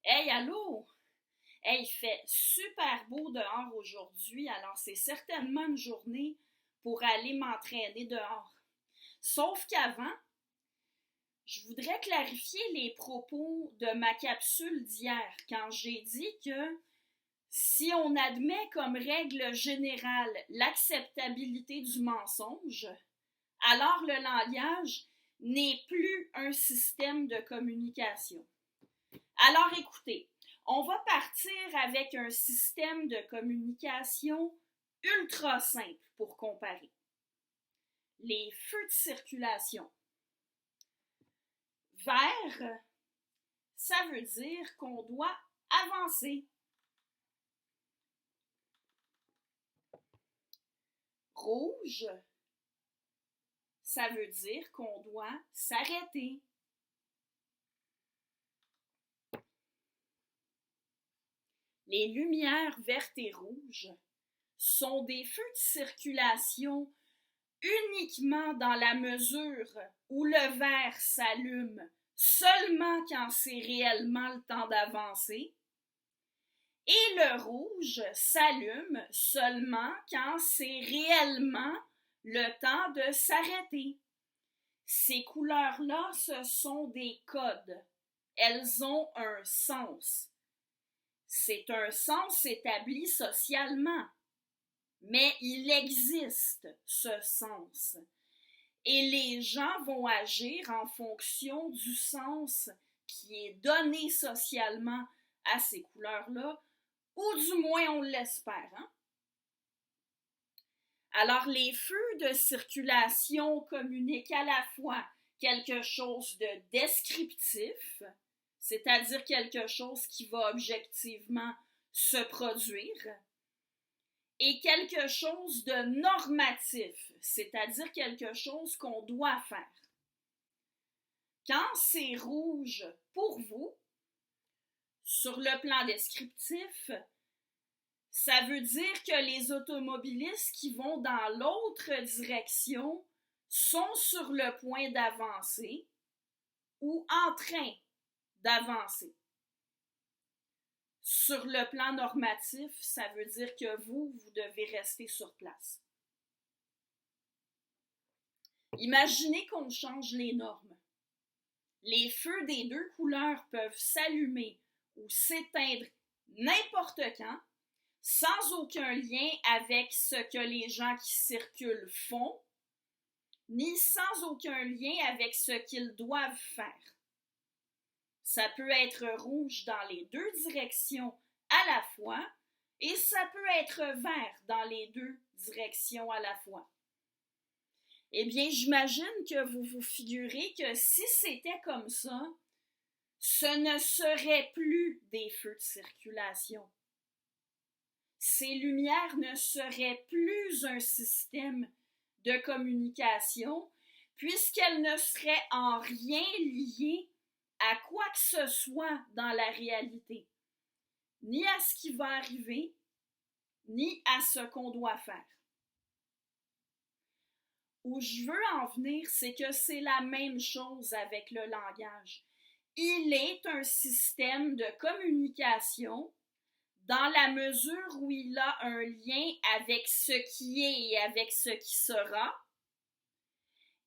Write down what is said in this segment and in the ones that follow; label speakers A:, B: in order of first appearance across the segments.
A: Hey, allô? Hey, il fait super beau dehors aujourd'hui, alors c'est certainement une journée pour aller m'entraîner dehors. Sauf qu'avant, je voudrais clarifier les propos de ma capsule d'hier quand j'ai dit que si on admet comme règle générale l'acceptabilité du mensonge, alors le langage n'est plus un système de communication. Alors écoutez, on va partir avec un système de communication ultra simple pour comparer. Les feux de circulation. Vert, ça veut dire qu'on doit avancer. Rouge, ça veut dire qu'on doit s'arrêter. Les lumières vertes et rouges sont des feux de circulation uniquement dans la mesure où le vert s'allume seulement quand c'est réellement le temps d'avancer et le rouge s'allume seulement quand c'est réellement le temps de s'arrêter. Ces couleurs-là, ce sont des codes. Elles ont un sens. C'est un sens établi socialement, mais il existe ce sens. Et les gens vont agir en fonction du sens qui est donné socialement à ces couleurs-là, ou du moins on l'espère. Hein? Alors les feux de circulation communiquent à la fois quelque chose de descriptif, c'est-à-dire quelque chose qui va objectivement se produire, et quelque chose de normatif, c'est-à-dire quelque chose qu'on doit faire. Quand c'est rouge pour vous, sur le plan descriptif, ça veut dire que les automobilistes qui vont dans l'autre direction sont sur le point d'avancer ou en train d'avancer. Sur le plan normatif, ça veut dire que vous devez rester sur place. Imaginez qu'on change les normes. Les feux des deux couleurs peuvent s'allumer ou s'éteindre n'importe quand, sans aucun lien avec ce que les gens qui circulent font, ni sans aucun lien avec ce qu'ils doivent faire. Ça peut être rouge dans les deux directions à la fois et ça peut être vert dans les deux directions à la fois. Eh bien, j'imagine que vous vous figurez que si c'était comme ça, ce ne serait plus des feux de circulation. Ces lumières ne seraient plus un système de communication puisqu'elles ne seraient en rien liées à quoi que ce soit dans la réalité, ni à ce qui va arriver, ni à ce qu'on doit faire. Où je veux en venir, c'est que c'est la même chose avec le langage. Il est un système de communication dans la mesure où il a un lien avec ce qui est et avec ce qui sera,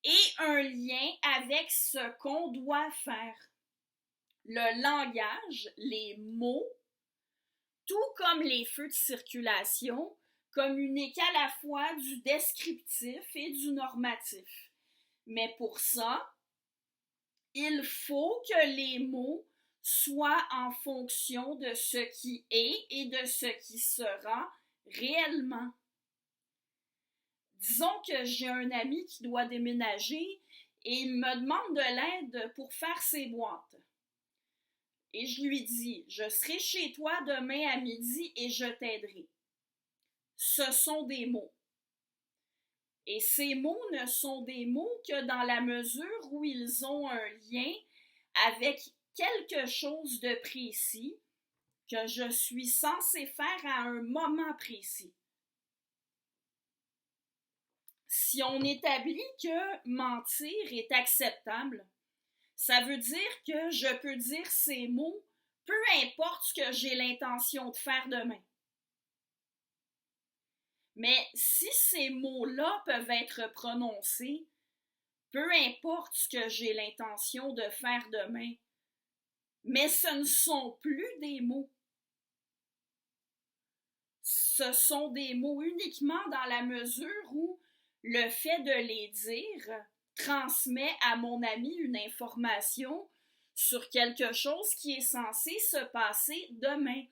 A: et un lien avec ce qu'on doit faire. Le langage, les mots, tout comme les feux de circulation, communiquent à la fois du descriptif et du normatif. Mais pour ça, il faut que les mots soient en fonction de ce qui est et de ce qui sera réellement. Disons que j'ai un ami qui doit déménager et il me demande de l'aide pour faire ses boîtes. Et je lui dis, je serai chez toi demain à midi et je t'aiderai. Ce sont des mots. Et ces mots ne sont des mots que dans la mesure où ils ont un lien avec quelque chose de précis que je suis censé faire à un moment précis. Si on établit que mentir est acceptable, ça veut dire que je peux dire ces mots peu importe ce que j'ai l'intention de faire demain. Mais si ces mots-là peuvent être prononcés, peu importe ce que j'ai l'intention de faire demain, mais ce ne sont plus des mots. Ce sont des mots uniquement dans la mesure où le fait de les dire transmet à mon ami une information sur quelque chose qui est censé se passer demain.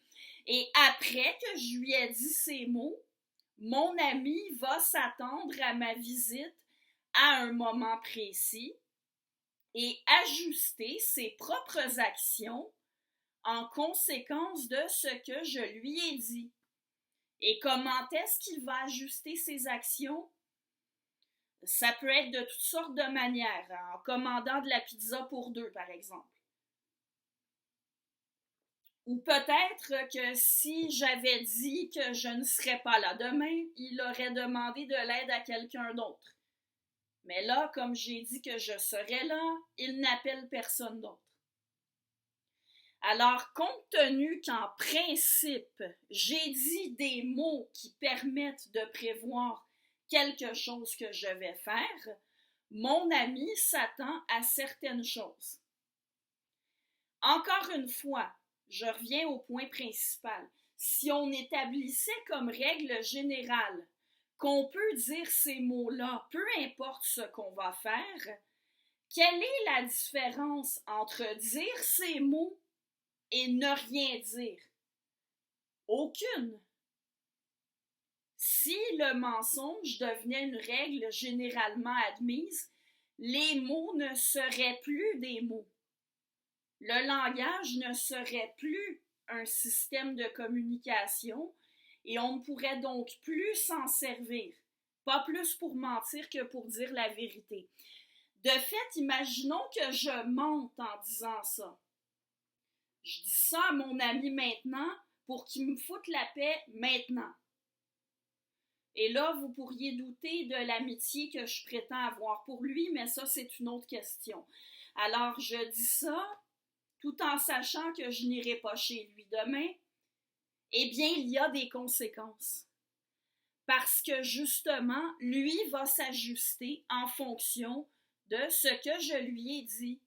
A: Et après que je lui ai dit ces mots, mon ami va s'attendre à ma visite à un moment précis et ajuster ses propres actions en conséquence de ce que je lui ai dit. Et comment est-ce qu'il va ajuster ses actions? Ça peut être de toutes sortes de manières, en commandant de la pizza pour deux, par exemple. Ou peut-être que si j'avais dit que je ne serais pas là demain, il aurait demandé de l'aide à quelqu'un d'autre. Mais là, comme j'ai dit que je serais là, il n'appelle personne d'autre. Alors, compte tenu qu'en principe, j'ai dit des mots qui permettent de prévoir quelque chose que je vais faire, mon ami s'attend à certaines choses. Encore une fois, je reviens au point principal. Si on établissait comme règle générale qu'on peut dire ces mots-là, peu importe ce qu'on va faire, quelle est la différence entre dire ces mots et ne rien dire? Aucune. Si le mensonge devenait une règle généralement admise, les mots ne seraient plus des mots. Le langage ne serait plus un système de communication et on ne pourrait donc plus s'en servir. Pas plus pour mentir que pour dire la vérité. De fait, imaginons que je mente en disant ça. Je dis ça à mon ami maintenant pour qu'il me foute la paix maintenant. Et là, vous pourriez douter de l'amitié que je prétends avoir pour lui, mais ça, c'est une autre question. Alors, je dis ça, tout en sachant que je n'irai pas chez lui demain. Eh bien, il y a des conséquences. Parce que, justement, lui va s'ajuster en fonction de ce que je lui ai dit.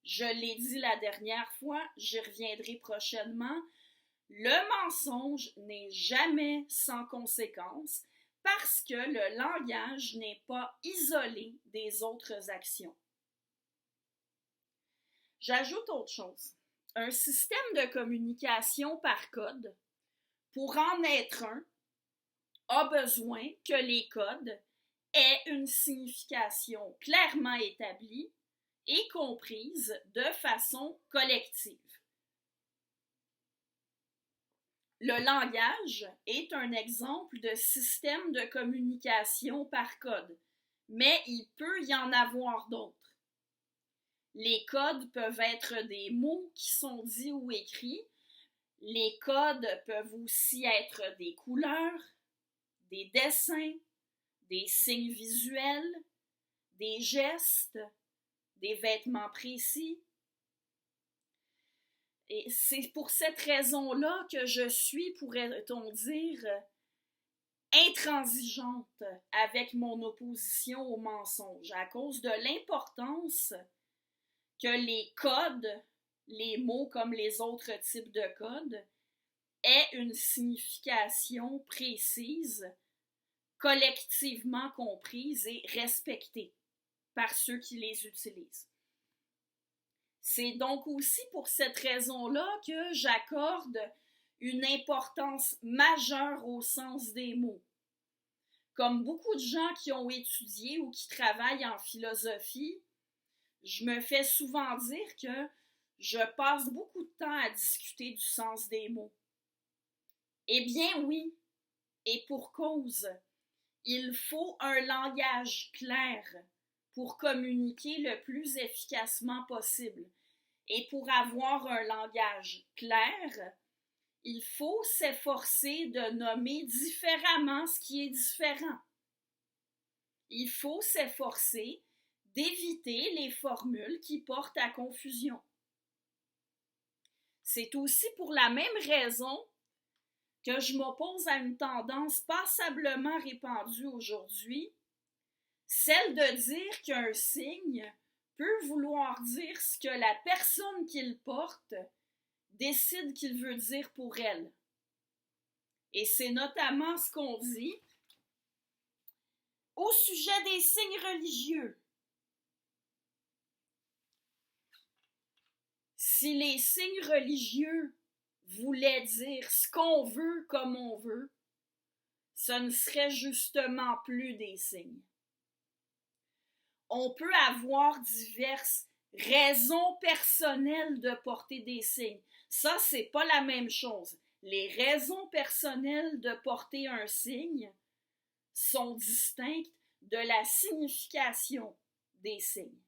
A: Je l'ai dit la dernière fois, j'y reviendrai prochainement. Le mensonge n'est jamais sans conséquence parce que le langage n'est pas isolé des autres actions. J'ajoute autre chose. Un système de communication par code, pour en être un, a besoin que les codes aient une signification clairement établie et comprise de façon collective. Le langage est un exemple de système de communication par code, mais il peut y en avoir d'autres. Les codes peuvent être des mots qui sont dits ou écrits. Les codes peuvent aussi être des couleurs, des dessins, des signes visuels, des gestes, des vêtements précis. Et c'est pour cette raison-là que je suis, pourrait-on dire, intransigeante avec mon opposition au mensonge, à cause de l'importance que les codes, les mots comme les autres types de codes, aient une signification précise, collectivement comprise et respectée par ceux qui les utilisent. C'est donc aussi pour cette raison-là que j'accorde une importance majeure au sens des mots. Comme beaucoup de gens qui ont étudié ou qui travaillent en philosophie, je me fais souvent dire que je passe beaucoup de temps à discuter du sens des mots. Eh bien oui, et pour cause, il faut un langage clair pour communiquer le plus efficacement possible. Et pour avoir un langage clair, il faut s'efforcer de nommer différemment ce qui est différent. Il faut s'efforcer d'éviter les formules qui portent à confusion. C'est aussi pour la même raison que je m'oppose à une tendance passablement répandue aujourd'hui, celle de dire qu'un signe peut vouloir dire ce que la personne qui le porte décide qu'il veut dire pour elle. Et c'est notamment ce qu'on dit au sujet des signes religieux. Si les signes religieux voulaient dire ce qu'on veut comme on veut, ce ne serait justement plus des signes. On peut avoir diverses raisons personnelles de porter des signes. Ça, c'est pas la même chose. Les raisons personnelles de porter un signe sont distinctes de la signification des signes.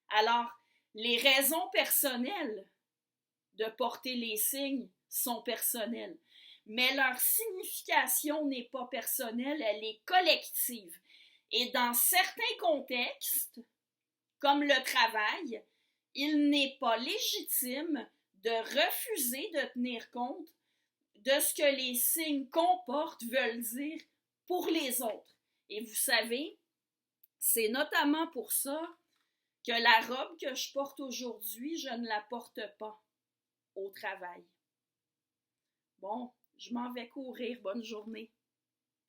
A: Alors, les raisons personnelles de porter les signes sont personnelles, mais leur signification n'est pas personnelle, elle est collective. Et dans certains contextes, comme le travail, il n'est pas légitime de refuser de tenir compte de ce que les signes comportent veulent dire pour les autres. Et vous savez, c'est notamment pour ça que la robe que je porte aujourd'hui, je ne la porte pas au travail. Bon, je m'en vais courir. Bonne journée.